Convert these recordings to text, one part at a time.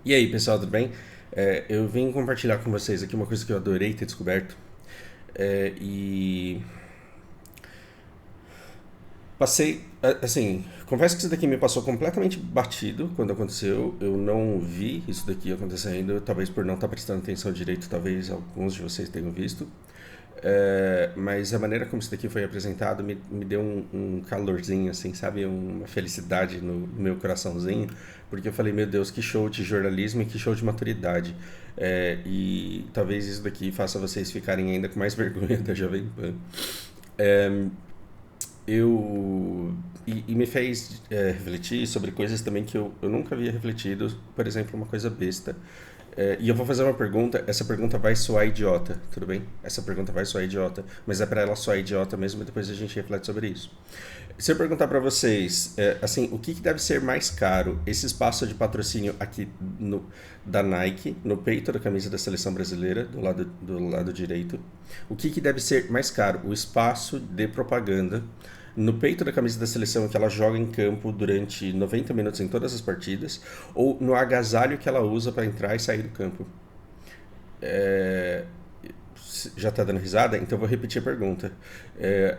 E aí, pessoal, tudo bem? Eu vim compartilhar com vocês aqui uma coisa que eu adorei ter descoberto. E passei, assim, confesso que isso daqui me passou completamente batido quando aconteceu. Eu não vi isso daqui acontecendo, talvez por não estar prestando atenção direito, talvez alguns de vocês tenham visto. Mas a maneira como isso daqui foi apresentado me deu um calorzinho, assim, sabe? Uma felicidade no meu coraçãozinho, porque eu falei, meu Deus, que show de jornalismo e que show de maturidade. E talvez isso daqui faça vocês ficarem ainda com mais vergonha da Jovem Pan. E me fez refletir sobre coisas também que eu nunca havia refletido, por exemplo, uma coisa besta. E eu vou fazer uma pergunta, essa pergunta vai soar idiota, tudo bem? Essa pergunta vai soar idiota, mas é para ela soar idiota mesmo e depois a gente reflete sobre isso. Se eu perguntar para vocês, assim, o que deve ser mais caro? Esse espaço de patrocínio aqui da Nike, no peito da camisa da seleção brasileira, do lado direito. O que deve ser mais caro? O espaço de propaganda no peito da camisa da seleção que ela joga em campo durante 90 minutos em todas as partidas, ou no agasalho que ela usa para entrar e sair do campo? É, Já está dando risada? Então eu vou repetir a pergunta.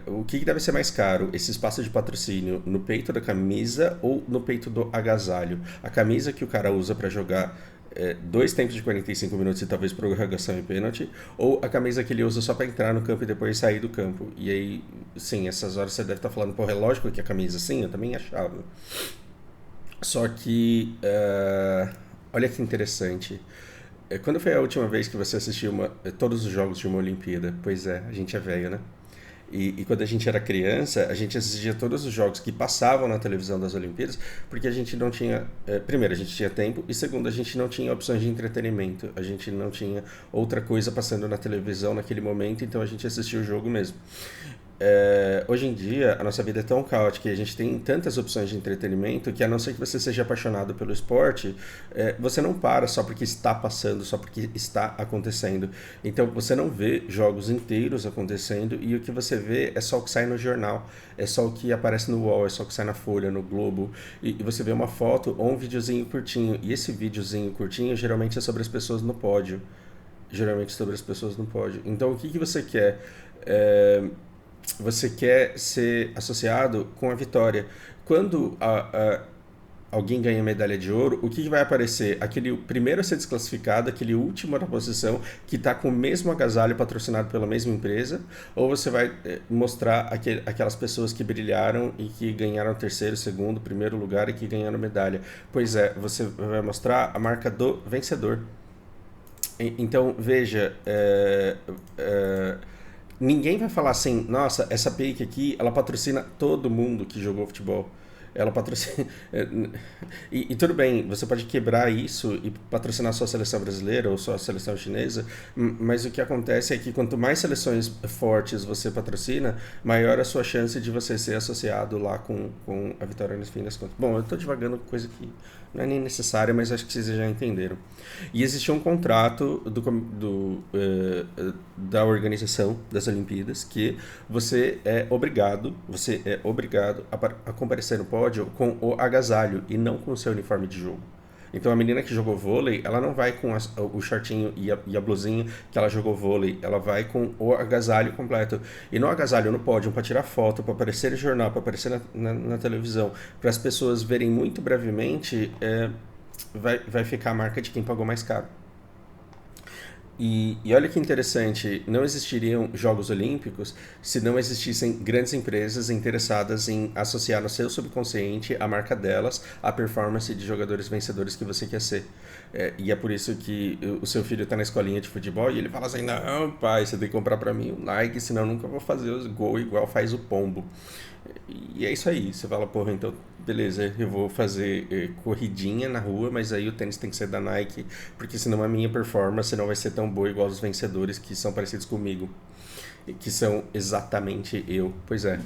O que deve ser mais caro? Esse espaço de patrocínio no peito da camisa ou no peito do agasalho? A camisa que o cara usa para jogar dois tempos de 45 minutos e talvez prorrogação e pênalti, ou a camisa que ele usa só para entrar no campo e depois sair do campo. E aí, sim, essas horas você deve estar falando, porra, é lógico que a camisa, sim, eu também achava. Só que, olha que interessante. Quando foi a última vez que você assistiu todos os jogos de uma Olimpíada? Pois é, a gente é velho, né? E quando a gente era criança, a gente assistia todos os jogos que passavam na televisão das Olimpíadas, porque a gente não tinha. Primeiro, a gente tinha tempo, e segundo, a gente não tinha opções de entretenimento. A gente não tinha outra coisa passando na televisão naquele momento, então a gente assistia o jogo mesmo. Hoje em dia, a nossa vida é tão caótica e a gente tem tantas opções de entretenimento que, a não ser que você seja apaixonado pelo esporte, você não para só porque está passando, só porque está acontecendo. Então, você não vê jogos inteiros acontecendo e o que você vê é só o que sai no jornal, é só o que aparece no UOL, é só o que sai na Folha, no Globo. E você vê uma foto ou um videozinho curtinho. E esse videozinho curtinho geralmente é sobre as pessoas no pódio. Geralmente sobre as pessoas no pódio. Então, o que você quer? É, Você quer ser associado com a vitória. Quando alguém ganha medalha de ouro, o que vai aparecer? Aquele primeiro a ser desclassificado, aquele último na posição, que está com o mesmo agasalho patrocinado pela mesma empresa, ou você vai mostrar aquelas pessoas que brilharam e que ganharam terceiro, segundo, primeiro lugar e que ganharam medalha? Pois é, você vai mostrar a marca do vencedor. Então, veja, ninguém vai falar assim, nossa, essa Peik aqui, ela patrocina todo mundo que jogou futebol. Ela patrocina. E tudo bem, você pode quebrar isso e patrocinar só a seleção brasileira ou só a seleção chinesa, mas o que acontece é que quanto mais seleções fortes você patrocina, maior a sua chance de você ser associado lá com a vitória no fim das contas. Bom, eu estou divagando coisa que não é nem necessária, mas acho que vocês já entenderam. E existia um contrato da organização das Olimpíadas que você é obrigado a comparecer no pódio com o agasalho e não com o seu uniforme de jogo. Então a menina que jogou vôlei, ela não vai com o shortinho e a blusinha que ela jogou vôlei, ela vai com o agasalho completo. E no agasalho, no pódio, para tirar foto, para aparecer no jornal, para aparecer na televisão, para as pessoas verem muito brevemente, vai ficar a marca de quem pagou mais caro. E olha que interessante, não existiriam Jogos Olímpicos se não existissem grandes empresas interessadas em associar no seu subconsciente a marca delas à performance de jogadores vencedores que você quer ser. E é por isso que o seu filho está na escolinha de futebol e ele fala assim: não, pai, você tem que comprar para mim um Nike, senão eu nunca vou fazer os gols igual faz o Pombo. E é isso aí. Você fala, porra, então, beleza, eu vou fazer corridinha na rua, mas aí o tênis tem que ser da Nike, porque senão a minha performance não vai ser tão boa igual os vencedores que são parecidos comigo, que são exatamente eu. Pois é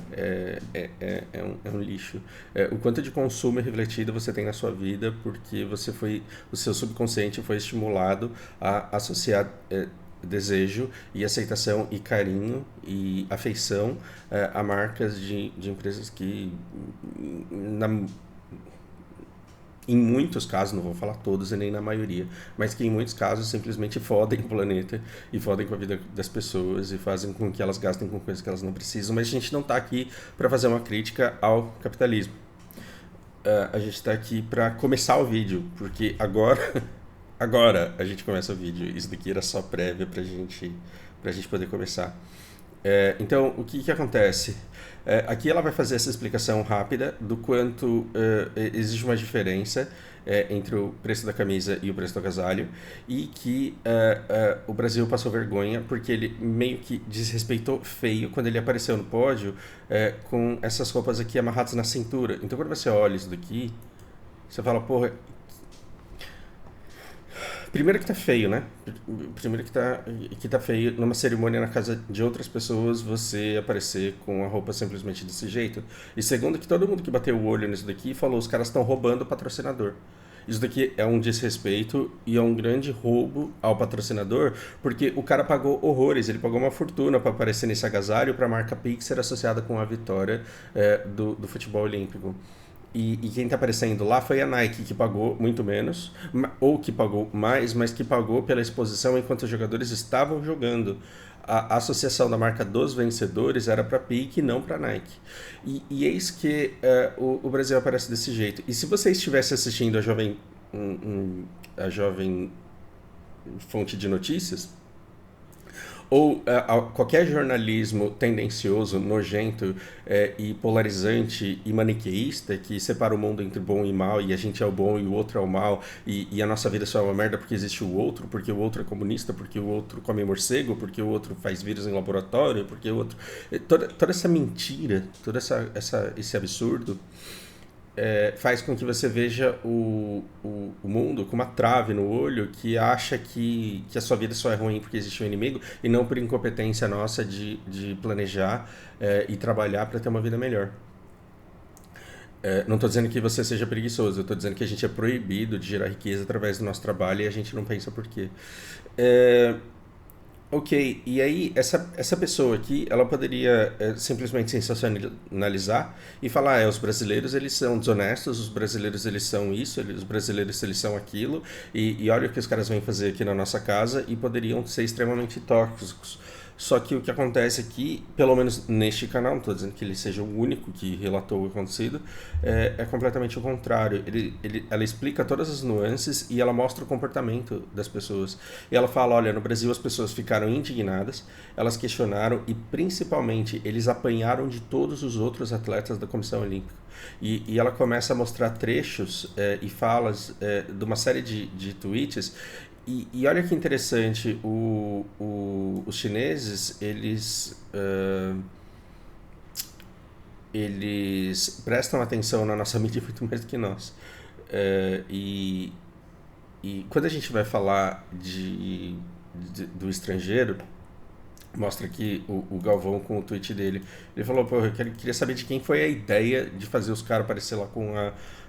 um lixo. O quanto de consumo refletido você tem na sua vida, porque o seu subconsciente foi estimulado a associar desejo e aceitação e carinho e afeição a marcas de empresas que na, em muitos casos, não vou falar todos e nem na maioria, mas que em muitos casos simplesmente fodem o planeta e fodem com a vida das pessoas e fazem com que elas gastem com coisas que elas não precisam. Mas a gente não está aqui para fazer uma crítica ao capitalismo. A gente está aqui para começar o vídeo, porque agora a gente começa o vídeo. Isso daqui era só prévia para gente poder começar. Então, o que acontece? Aqui ela vai fazer essa explicação rápida do quanto existe uma diferença entre o preço da camisa e o preço do agasalho, e que o Brasil passou vergonha porque ele meio que desrespeitou feio quando ele apareceu no pódio com essas roupas aqui amarradas na cintura. Então, quando você olha isso daqui, você fala, porra, primeiro que tá feio, né? Primeiro que tá feio numa cerimônia na casa de outras pessoas você aparecer com a roupa simplesmente desse jeito. E segundo que todo mundo que bateu o olho nisso daqui falou, os caras estão roubando o patrocinador. Isso daqui é um desrespeito e é um grande roubo ao patrocinador, porque o cara pagou horrores, ele pagou uma fortuna para aparecer nesse agasalho para a marca Pixar associada com a vitória do futebol olímpico. E quem está aparecendo lá foi a Nike, que pagou muito menos, ou que pagou mais, mas que pagou pela exposição enquanto os jogadores estavam jogando. A associação da marca dos vencedores era para Pique e não para Nike. E eis que o Brasil aparece desse jeito. E se você estivesse assistindo a jovem fonte de notícias, ou qualquer jornalismo tendencioso, nojento e polarizante e maniqueísta que separa o mundo entre bom e mal, e a gente é o bom e o outro é o mal, e a nossa vida só é uma merda porque existe o outro, porque o outro é comunista, porque o outro come morcego, porque o outro faz vírus em laboratório, porque o outro... Toda essa mentira, todo esse absurdo faz com que você veja o mundo com uma trave no olho, que acha que a sua vida só é ruim porque existe um inimigo e não por incompetência nossa de planejar e trabalhar para ter uma vida melhor. Não estou dizendo que você seja preguiçoso, eu estou dizendo que a gente é proibido de gerar riqueza através do nosso trabalho e a gente não pensa por quê. Ok, e aí essa pessoa aqui, ela poderia simplesmente sensacionalizar e falar, os brasileiros eles são desonestos, os brasileiros eles são isso, os brasileiros eles são aquilo, e olha o que os caras vêm fazer aqui na nossa casa, e poderiam ser extremamente tóxicos. Só que o que acontece aqui, pelo menos neste canal, não estou dizendo que ele seja o único que relatou o acontecido, é completamente o contrário. Ela explica todas as nuances e ela mostra o comportamento das pessoas. E ela fala, olha, no Brasil as pessoas ficaram indignadas, elas questionaram e principalmente eles apanharam de todos os outros atletas da Comissão Olímpica. E ela começa a mostrar trechos e falas de uma série de tweets. E olha que interessante, os chineses, eles prestam atenção na nossa mídia muito mais do que nós. E quando a gente vai falar do estrangeiro, mostra aqui o Galvão com o tweet dele. Ele falou, pô, eu queria saber de quem foi a ideia de fazer os caras aparecer lá com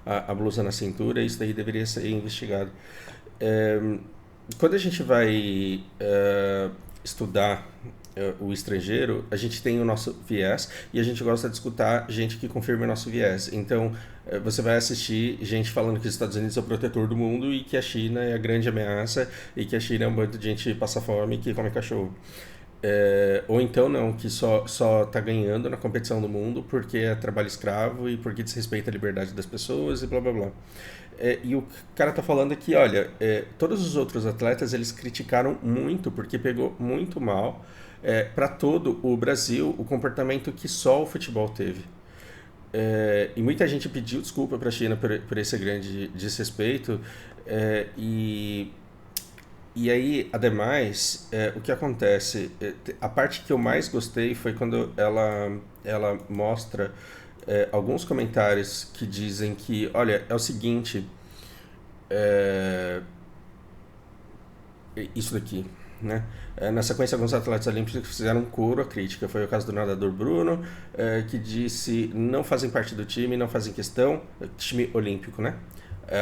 a blusa na cintura, isso daí deveria ser investigado. Quando a gente vai estudar o estrangeiro, a gente tem o nosso viés e a gente gosta de escutar gente que confirma o nosso viés. Então, você vai assistir gente falando que os Estados Unidos é o protetor do mundo e que a China é a grande ameaça e que a China é um bando de gente que passa fome e que come cachorro. Ou então não, que só tá ganhando na competição do mundo porque é trabalho escravo e porque desrespeita a liberdade das pessoas e blá blá blá. E o cara tá falando aqui, olha, todos os outros atletas eles criticaram muito porque pegou muito mal para todo o Brasil o comportamento que só o futebol teve. E muita gente pediu desculpa para a China por esse grande desrespeito. E aí, ademais, o que acontece? A parte que eu mais gostei foi quando ela mostra alguns comentários que dizem que, olha, é o seguinte, isso daqui, né? Na sequência, alguns atletas olímpicos fizeram um coro à crítica. Foi o caso do nadador Bruno, que disse não fazem parte do time, não fazem questão, time olímpico, né?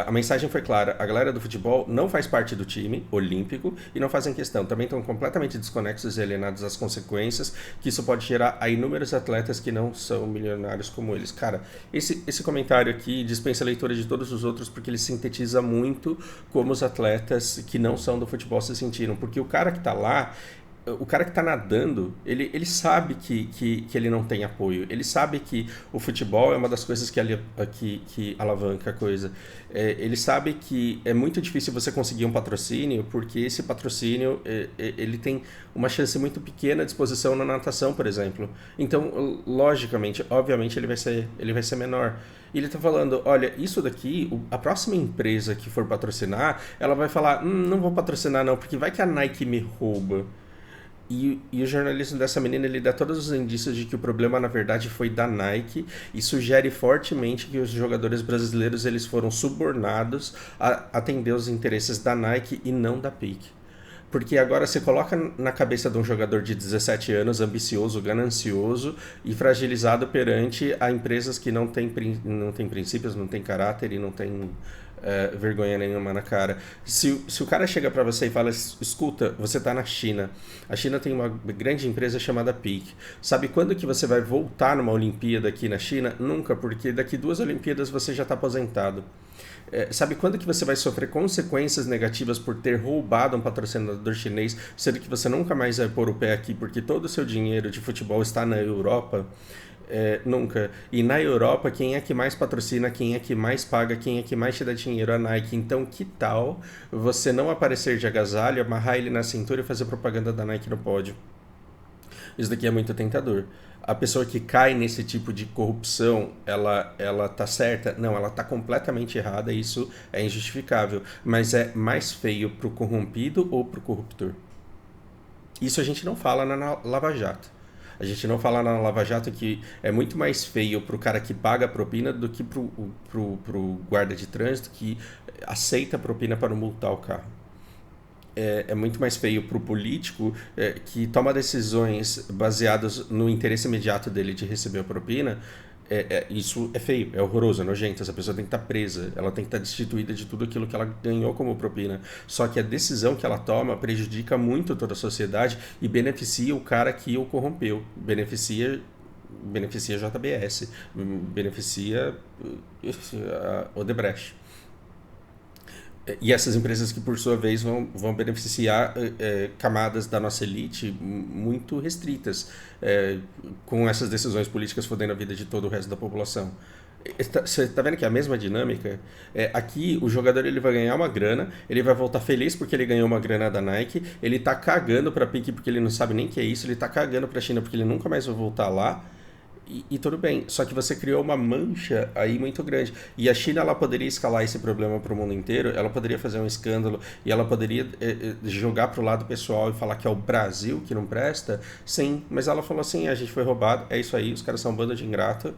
A mensagem foi clara, a galera do futebol não faz parte do time olímpico e não fazem questão, também estão completamente desconexos e alienados às consequências que isso pode gerar a inúmeros atletas que não são milionários como eles. Cara, esse comentário aqui dispensa a leitura de todos os outros porque ele sintetiza muito como os atletas que não são do futebol se sentiram, porque o cara que tá lá, o cara que está nadando, ele sabe que ele não tem apoio. Ele sabe que o futebol é uma das coisas que alavanca a coisa. Ele sabe que é muito difícil você conseguir um patrocínio, porque esse patrocínio ele tem uma chance muito pequena de exposição na natação, por exemplo. Então, logicamente, obviamente, ele vai ser menor. E ele está falando, olha, isso daqui, a próxima empresa que for patrocinar, ela vai falar, não vou patrocinar não, porque vai que a Nike me rouba. E o jornalismo dessa menina, ele dá todos os indícios de que o problema, na verdade, foi da Nike e sugere fortemente que os jogadores brasileiros eles foram subornados a atender os interesses da Nike e não da Peak. Porque agora você coloca na cabeça de um jogador de 17 anos, ambicioso, ganancioso e fragilizado perante a empresas que não têm princípios, não têm caráter e não têm vergonha nenhuma na cara. Se o cara chega pra você e fala, escuta, você tá na China. A China tem uma grande empresa chamada Peak. Sabe quando que você vai voltar numa Olimpíada aqui na China? Nunca, porque daqui 2 Olimpíadas você já tá aposentado. Sabe quando que você vai sofrer consequências negativas por ter roubado um patrocinador chinês, sendo que você nunca mais vai pôr o pé aqui porque todo o seu dinheiro de futebol está na Europa? Nunca. E na Europa, quem é que mais patrocina, quem é que mais paga, quem é que mais te dá dinheiro? A Nike. Então, que tal você não aparecer de agasalho, amarrar ele na cintura e fazer propaganda da Nike no pódio? Isso daqui é muito tentador. A pessoa que cai nesse tipo de corrupção, ela tá certa? Não, ela tá completamente errada, isso é injustificável. Mas é mais feio pro corrompido ou pro corruptor? Isso a gente não fala na Lava Jato. A gente não fala na Lava Jato que é muito mais feio pro cara que paga a propina do que pro guarda de trânsito que aceita a propina para não multar o carro. É muito mais feio pro político que toma decisões baseadas no interesse imediato dele de receber a propina. Isso é feio, é horroroso, é nojento. Essa pessoa tem que estar presa, ela tem que estar destituída de tudo aquilo que ela ganhou como propina. Só que a decisão que ela toma prejudica muito toda a sociedade e beneficia o cara que o corrompeu, beneficia a JBS, beneficia a Odebrecht. E essas empresas que, por sua vez, vão beneficiar camadas da nossa elite muito restritas, com essas decisões políticas fodendo a vida de todo o resto da população. Você está vendo que é a mesma dinâmica? Aqui, o jogador ele vai ganhar uma grana, ele vai voltar feliz porque ele ganhou uma grana da Nike, ele está cagando para a Peak porque ele não sabe nem o que é isso, ele está cagando para a China porque ele nunca mais vai voltar lá. E tudo bem, só que você criou uma mancha aí muito grande. E a China ela poderia escalar esse problema para o mundo inteiro, ela poderia fazer um escândalo e ela poderia jogar para o lado pessoal e falar que é o Brasil que não presta. Sim, mas ela falou assim: a gente foi roubado, é isso aí, os caras são um bando de ingrato,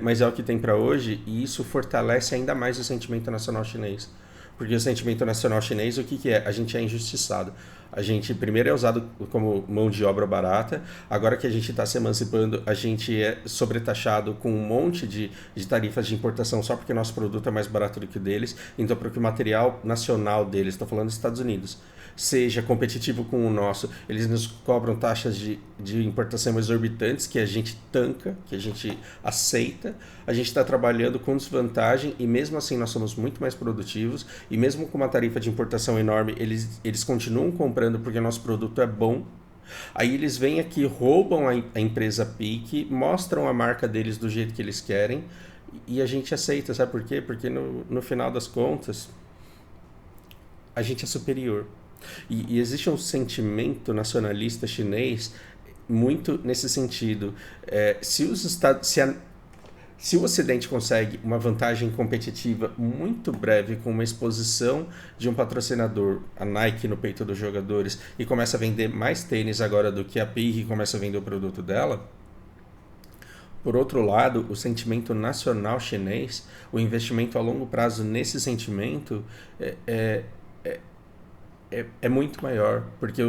mas é o que tem para hoje e isso fortalece ainda mais o sentimento nacional chinês. Porque o sentimento nacional chinês, o que é? A gente é injustiçado. A gente primeiro é usado como mão de obra barata, agora que a gente está se emancipando, a gente é sobretaxado com um monte de tarifas de importação só porque nosso produto é mais barato do que o deles, então porque o material nacional deles, estou falando dos Estados Unidos, seja competitivo com o nosso, eles nos cobram taxas de importação exorbitantes que a gente tanca, que a gente aceita, a gente está trabalhando com desvantagem e mesmo assim nós somos muito mais produtivos e mesmo com uma tarifa de importação enorme, eles continuam comprando porque nosso produto é bom. Aí eles vêm aqui, roubam a empresa Peak, mostram a marca deles do jeito que eles querem e a gente aceita, sabe por quê? Porque no final das contas a gente é superior. E existe um sentimento nacionalista chinês muito nesse sentido. Se o Ocidente consegue uma vantagem competitiva muito breve com uma exposição de um patrocinador, a Nike no peito dos jogadores, e começa a vender mais tênis agora do que a Peak começa a vender o produto dela, por outro lado, o sentimento nacional chinês, o investimento a longo prazo nesse sentimento é muito maior, porque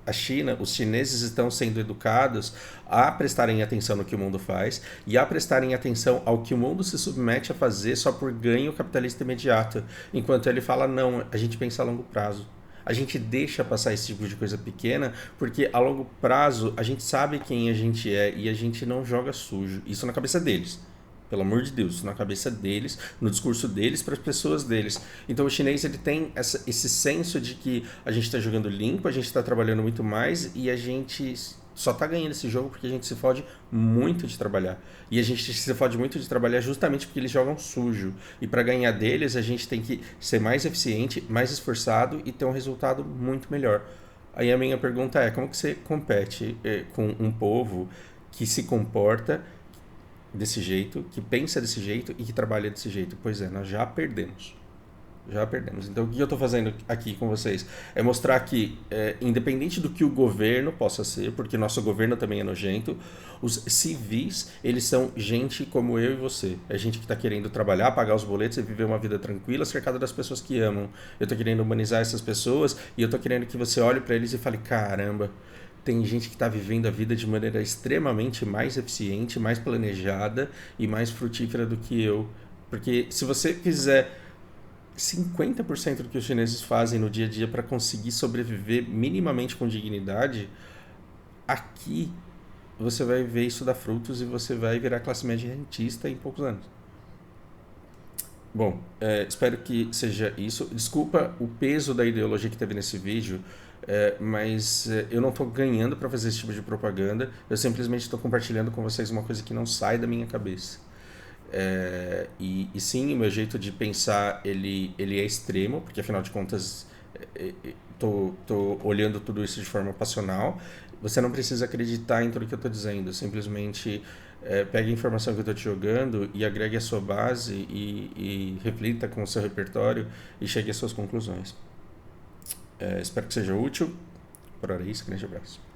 a China, os chineses estão sendo educados a prestarem atenção no que o mundo faz e a prestarem atenção ao que o mundo se submete a fazer só por ganho capitalista imediato. Enquanto ele fala, não, a gente pensa a longo prazo. A gente deixa passar esse tipo de coisa pequena, porque a longo prazo a gente sabe quem a gente é e a gente não joga sujo. Isso na cabeça deles. Pelo amor de Deus, na cabeça deles, no discurso deles, para as pessoas deles. Então o chinês ele tem esse senso de que a gente está jogando limpo, a gente está trabalhando muito mais e a gente só está ganhando esse jogo porque a gente se fode muito de trabalhar. E a gente se fode muito de trabalhar justamente porque eles jogam sujo. E para ganhar deles, a gente tem que ser mais eficiente, mais esforçado e ter um resultado muito melhor. Aí a minha pergunta é, como que você compete com um povo que se comporta desse jeito, que pensa desse jeito e que trabalha desse jeito? Pois é, nós já perdemos. Já perdemos. Então, o que eu estou fazendo aqui com vocês é mostrar que, independente do que o governo possa ser, porque nosso governo também é nojento, os civis, eles são gente como eu e você. É gente que está querendo trabalhar, pagar os boletos e viver uma vida tranquila, cercada das pessoas que amam. Eu estou querendo humanizar essas pessoas e eu estou querendo que você olhe para eles e fale, caramba, tem gente que está vivendo a vida de maneira extremamente mais eficiente, mais planejada e mais frutífera do que eu. Porque se você fizer 50% do que os chineses fazem no dia a dia para conseguir sobreviver minimamente com dignidade, aqui você vai ver isso dar frutos e você vai virar classe média rentista em poucos anos. Bom, espero que seja isso. Desculpa o peso da ideologia que teve nesse vídeo, mas eu não estou ganhando para fazer esse tipo de propaganda. Eu simplesmente estou compartilhando com vocês uma coisa que não sai da minha cabeça. E sim, o meu jeito de pensar ele é extremo, porque afinal de contas tô olhando tudo isso de forma passional. Você não precisa acreditar em tudo que eu estou dizendo, simplesmente pegue a informação que eu estou te jogando e agregue a sua base e reflita com o seu repertório e chegue às suas conclusões. Espero que seja útil. Por hora é isso, grande abraço.